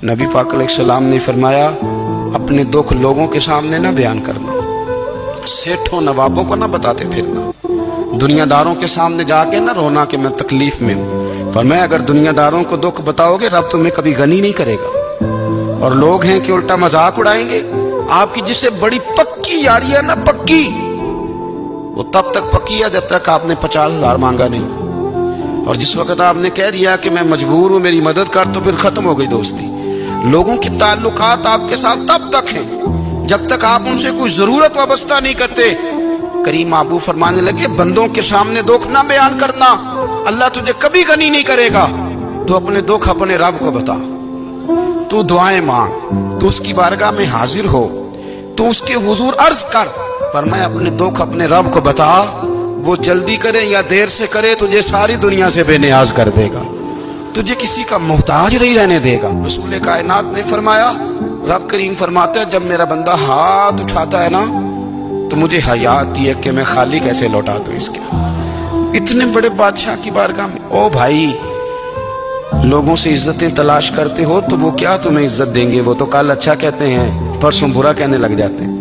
नबी पाक अलैहिस्सलाम ने फरमाया, अपने दुख लोगों के सामने ना बयान करना, सेठों नवाबों को ना बताते फिरना, दुनियादारों के सामने जाके ना रोना कि मैं तकलीफ में हूँ। फरमाया अगर दुनियादारों को दुख बताओगे रब तुम्हें कभी गनी नहीं करेगा। और लोग हैं कि उल्टा मजाक उड़ाएंगे आपकी, जिससे बड़ी पक्की यारी है ना, पक्की, वो तब तक पक्की है जब तक आपने 50,000 मांगा नहीं। और जिस वक्त आपने कह दिया कि मैं मजबूर हूँ मेरी मदद कर, तो फिर खत्म हो गई दोस्ती। लोगों की ताल्लुकात आपके साथ तब तक हैं जब तक आप उनसे कोई जरूरत वाबस्ता नहीं करते। करीम आबू फरमाने लगे, बंदों के सामने दुख ना बयान करना, अल्लाह तुझे कभी गनी नहीं करेगा। तो अपने दुख अपने रब को बता, तू दुआएं मांग, तू उसकी बारगाह में हाजिर हो, तू उसके हुजूर अर्ज कर। फरमाया अपने दुख अपने रब को बता, वो जल्दी करे या देर से करे तुझे सारी दुनिया से बेनियाज कर देगा, तुझे किसी का मोहताज नहीं रहने देगा। रसूल कायनात ने फरमाया, रब करीम फरमाता है, जब मेरा बंदा हाथ उठाता है ना तो मुझे हया आती है कि मैं खाली कैसे लौटा दूं इसके। इतने बड़े बादशाह की बारगाह में, ओ भाई लोगों से इज्जतें तलाश करते हो तो वो क्या तुम्हें इज्जत देंगे, वो तो कल अच्छा कहते हैं परसों बुरा कहने लग जाते हैं।